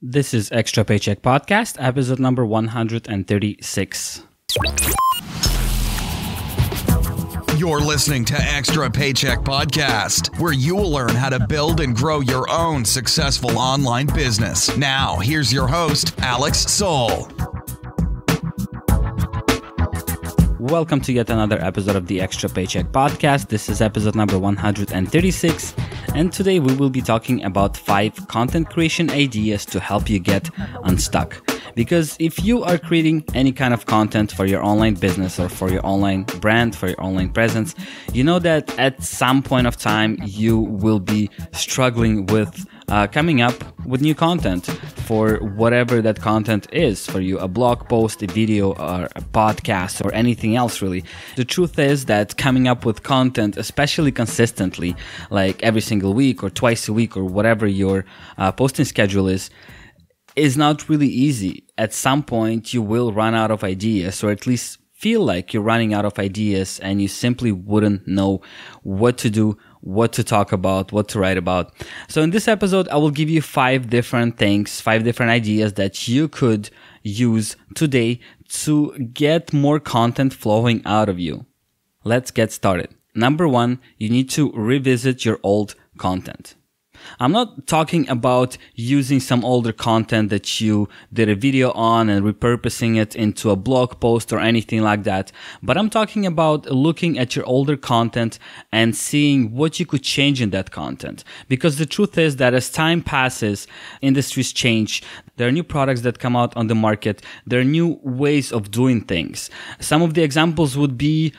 This is Extra Paycheck Podcast, episode number 136. You're listening to Extra Paycheck Podcast, where you will learn how to build and grow your own successful online business. Now, here's your host, Alex Soul. Welcome to yet another episode of the Extra Paycheck Podcast. This is episode number 136, and today we will be talking about 5 content creation ideas to help you get unstuck. Because if you are creating any kind of content for your online business or for your online brand, for your online presence, you know that at some point of time you will be struggling with coming up with new content for whatever that content is for you, a blog post, a video, or a podcast, or anything else really. The truth is that coming up with content, especially consistently, like every single week or twice a week or whatever your posting schedule is not really easy. At some point you will run out of ideas, or at least feel like you're running out of ideas, and you simply wouldn't know what to do, what to talk about, what to write about. So in this episode, I will give you 5 different things, 5 different ideas that you could use today to get more content flowing out of you. Let's get started. Number 1, you need to revisit your old content. I'm not talking about using some older content that you did a video on and repurposing it into a blog post or anything like that, but I'm talking about looking at your older content and seeing what you could change in that content. Because the truth is that as time passes, industries change, there are new products that come out on the market, there are new ways of doing things. Some of the examples would be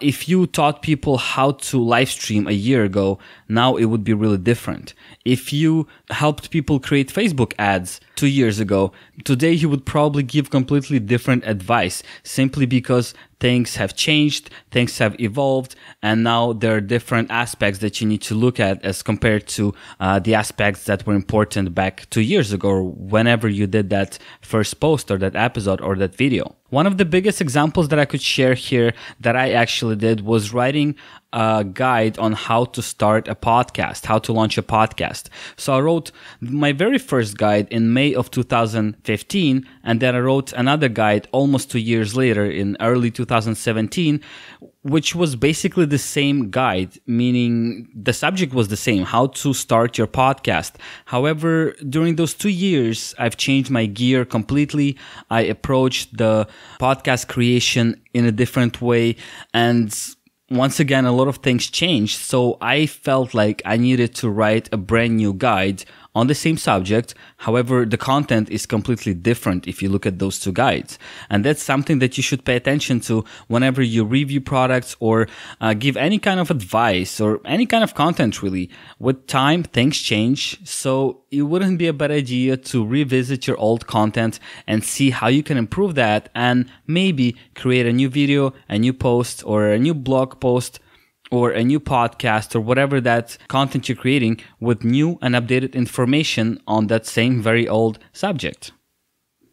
if you taught people how to live stream a year ago, now it would be really different. If you helped people create Facebook ads 2 years ago, today you would probably give completely different advice, simply because things have changed, things have evolved, and now there are different aspects that you need to look at as compared to the aspects that were important back 2 years ago, or whenever you did that first post or that episode or that video. One of the biggest examples that I could share here that I actually did was writing a guide on how to start a podcast, how to launch a podcast. So I wrote my very first guide in May of 2015, and then I wrote another guide almost 2 years later in early 2017, which was basically the same guide, meaning the subject was the same, how to start your podcast. However, during those 2 years, I've changed my gear completely. I approached the podcast creation in a different way, and once again, a lot of things changed. So I felt like I needed to write a brand new guide on the same subject. However, the content is completely different if you look at those 2 guides. And that's something that you should pay attention to whenever you review products or give any kind of advice or any kind of content really. With time, things change. So it wouldn't be a bad idea to revisit your old content and see how you can improve that, and maybe create a new video, a new post, or a new blog post, or a new podcast, or whatever that content you're creating with new and updated information on that same very old subject.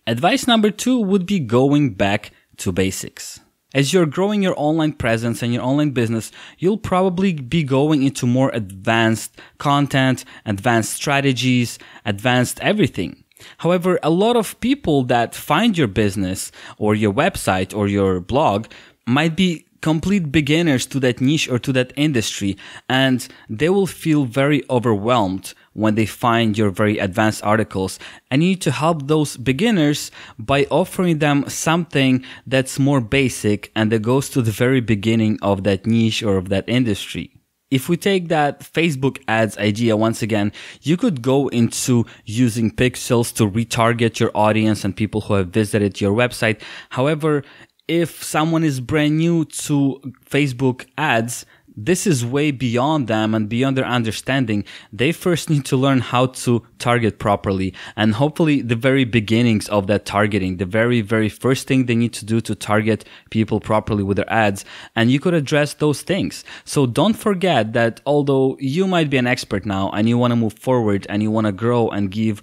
Advice number 2 would be going back to basics. As you're growing your online presence and your online business, you'll probably be going into more advanced content, advanced strategies, advanced everything. However, a lot of people that find your business or your website or your blog might be complete beginners to that niche or to that industry, and they will feel very overwhelmed when they find your very advanced articles. And you need to help those beginners by offering them something that's more basic and that goes to the very beginning of that niche or of that industry. If we take that Facebook ads idea once again, you could go into using pixels to retarget your audience and people who have visited your website. However, if someone is brand new to Facebook ads, this is way beyond them and beyond their understanding. They first need to learn how to target properly, and hopefully the very beginnings of that targeting, the very, very first thing they need to do to target people properly with their ads, and you could address those things. So don't forget that although you might be an expert now and you want to move forward and you want to grow and give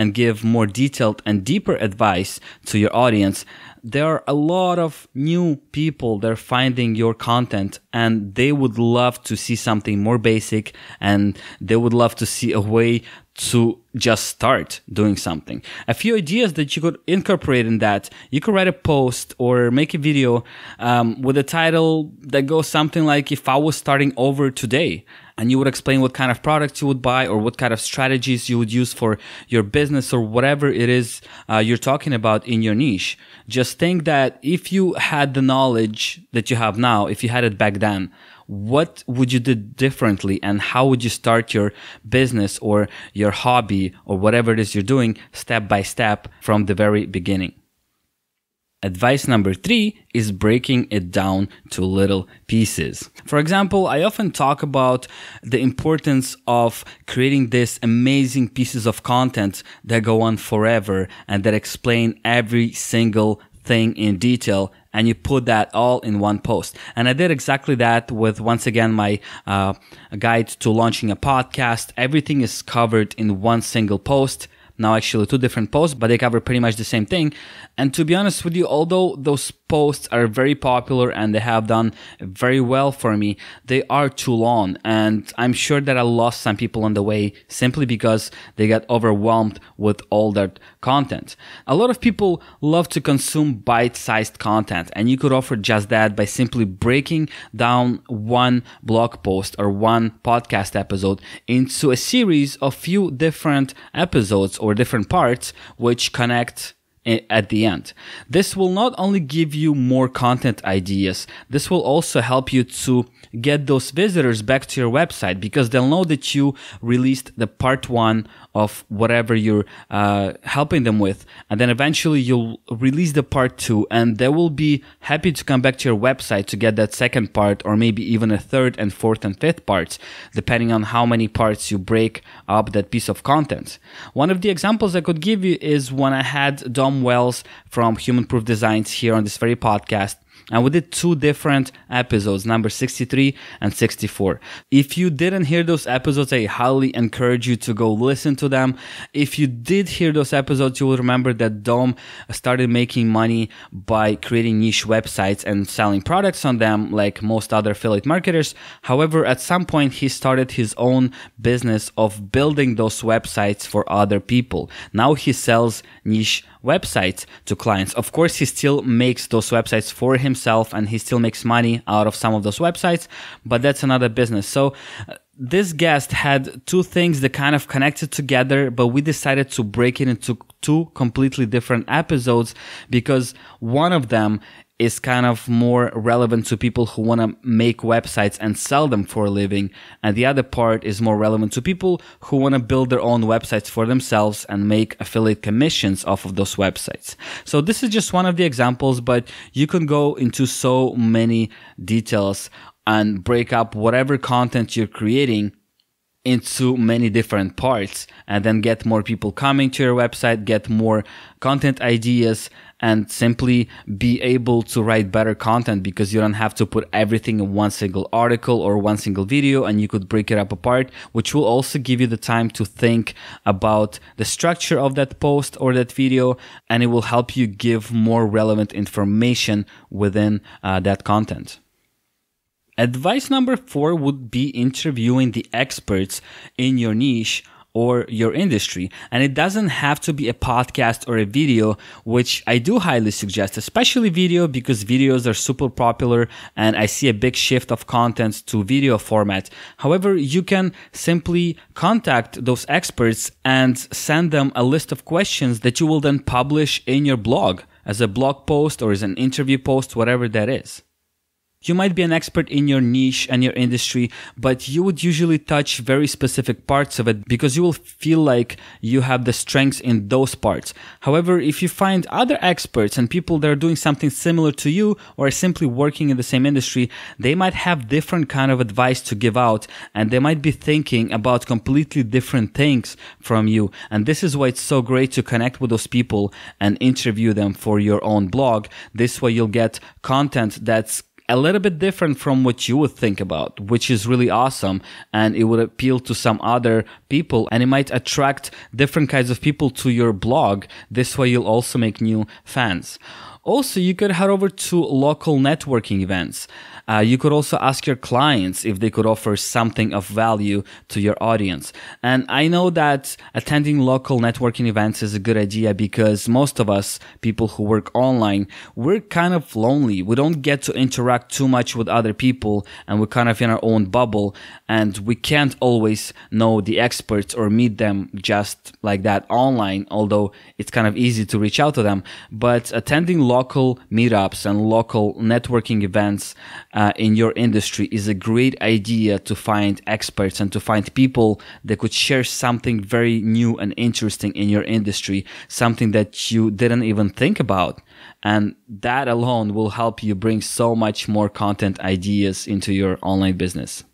and give more detailed and deeper advice to your audience, there are a lot of new people that are finding your content and they would love to see something more basic, and they would love to see a way to just start doing something. A few ideas that you could incorporate in that: you could write a post or make a video with a title that goes something like, "If I was starting over today," and you would explain what kind of products you would buy or what kind of strategies you would use for your business or whatever it is you're talking about in your niche. Just think that if you had the knowledge that you have now, if you had it back then, what would you do differently, and how would you start your business or your hobby or whatever it is you're doing step by step from the very beginning? Advice number 3 is breaking it down to little pieces. For example, I often talk about the importance of creating these amazing pieces of content that go on forever and that explain every single thing in detail, and you put that all in one post. And I did exactly that with, once again, my guide to launching a podcast. Everything is covered in one single post. Now actually 2 different posts, but they cover pretty much the same thing. And to be honest with you, although those posts are very popular and they have done very well for me, they are too long. And I'm sure that I lost some people on the way simply because they got overwhelmed with all that content. A lot of people love to consume bite-sized content, and you could offer just that by simply breaking down one blog post or one podcast episode into a series of few different episodes or different parts which connect at the end. This will not only give you more content ideas, this will also help you to get those visitors back to your website, because they'll know that you released the part 1 of whatever you're helping them with, and then eventually you'll release the part 2, and they will be happy to come back to your website to get that second part, or maybe even a third and fourth and fifth parts, depending on how many parts you break up that piece of content. One of the examples I could give you is when I had Dom Wells from Human Proof Designs here on this very podcast. And we did 2 different episodes, number 63 and 64. If you didn't hear those episodes, I highly encourage you to go listen to them. If you did hear those episodes, you will remember that Dom started making money by creating niche websites and selling products on them like most other affiliate marketers. However, at some point, he started his own business of building those websites for other people. Now he sells niche websites to clients. Of course, he still makes those websites for himself and he still makes money out of some of those websites, but that's another business. So this guest had 2 things that kind of connected together, but we decided to break it into 2 completely different episodes because one of them is kind of more relevant to people who want to make websites and sell them for a living. And the other part is more relevant to people who want to build their own websites for themselves and make affiliate commissions off of those websites. So this is just one of the examples, but you can go into so many details and break up whatever content you're creating into many different parts and then get more people coming to your website, get more content ideas, and simply be able to write better content because you don't have to put everything in one single article or one single video, and you could break it up apart, which will also give you the time to think about the structure of that post or that video, and it will help you give more relevant information within that content. Advice number 4 would be interviewing the experts in your niche or your industry. And it doesn't have to be a podcast or a video, which I do highly suggest, especially video, because videos are super popular and I see a big shift of content to video format. However, you can simply contact those experts and send them a list of questions that you will then publish in your blog as a blog post or as an interview post, whatever that is. You might be an expert in your niche and your industry, but you would usually touch very specific parts of it because you will feel like you have the strengths in those parts. However, if you find other experts and people that are doing something similar to you or are simply working in the same industry, they might have different kind of advice to give out and they might be thinking about completely different things from you. And this is why it's so great to connect with those people and interview them for your own blog. This way you'll get content that's a little bit different from what you would think about, which is really awesome. And it would appeal to some other people, and it might attract different kinds of people to your blog. This way you'll also make new fans. Also, you could head over to local networking events. You could also ask your clients if they could offer something of value to your audience. And I know that attending local networking events is a good idea because most of us, people who work online, we're kind of lonely. We don't get to interact too much with other people, and we're kind of in our own bubble, and we can't always know the experts or meet them just like that online, although it's kind of easy to reach out to them. But attending local meetups and local networking events in your industry is a great idea to find experts and to find people that could share something very new and interesting in your industry, something that you didn't even think about. And that alone will help you bring so much more content ideas into your online business.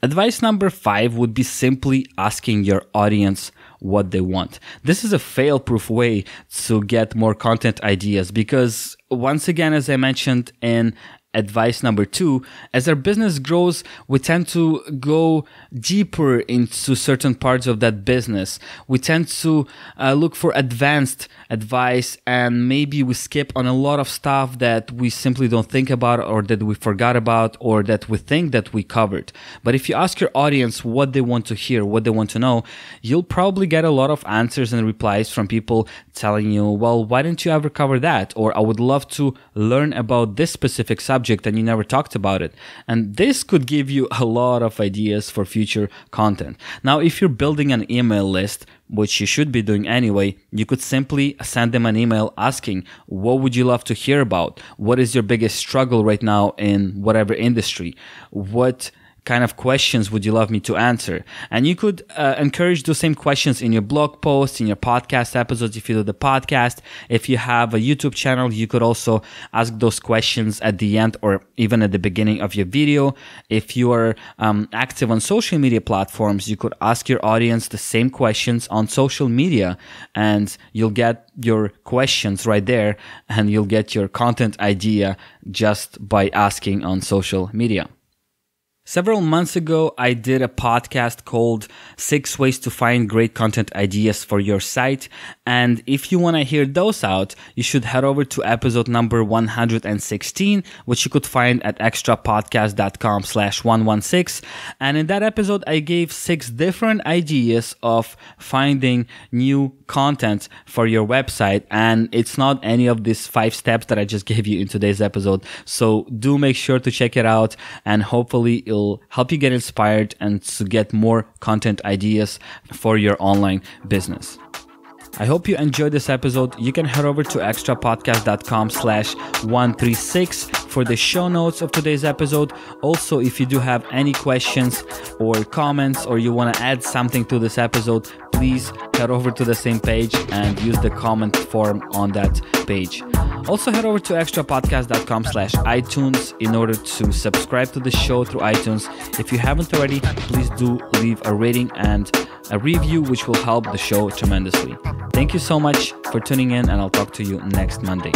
Advice number 5 would be simply asking your audience what they want. This is a fail-proof way to get more content ideas because, once again, as I mentioned in advice number 2, as our business grows, we tend to go deeper into certain parts of that business. We tend to look for advanced advice, and maybe we skip on a lot of stuff that we simply don't think about, or that we forgot about, or that we think that we covered. But if you ask your audience what they want to hear, what they want to know, you'll probably get a lot of answers and replies from people telling you, well, why didn't you ever cover that? Or I would love to learn about this specific subject and you never talked about it. And this could give you a lot of ideas for future content. Now, if you're building an email list, which you should be doing anyway, you could simply send them an email asking, what would you love to hear about? What is your biggest struggle right now in whatever industry? What kind of questions would you love me to answer? And you could encourage those same questions in your blog posts, in your podcast episodes if you do the podcast. If you have a YouTube channel, you could also ask those questions at the end or even at the beginning of your video. If you are active on social media platforms, you could ask your audience the same questions on social media, and you'll get your questions right there, and you'll get your content idea just by asking on social media. Several months ago, I did a podcast called 6 Ways to Find Great Content Ideas for Your Site. And if you want to hear those out, you should head over to episode number 116, which you could find at extrapodcast.com/116. And in that episode, I gave 6 different ideas of finding new content for your website. And it's not any of these 5 steps that I just gave you in today's episode. So do make sure to check it out, and hopefully it'll help you get inspired and to get more content ideas for your online business. I hope you enjoyed this episode. You can head over to extrapodcast.com/136 for the show notes of today's episode. Also, if you do have any questions or comments, or you want to add something to this episode, please head over to the same page and use the comment form on that page. Also, head over to extrapodcast.com/iTunes in order to subscribe to the show through iTunes. If you haven't already, please do leave a rating and a review, which will help the show tremendously. Thank you so much for tuning in, and I'll talk to you next Monday.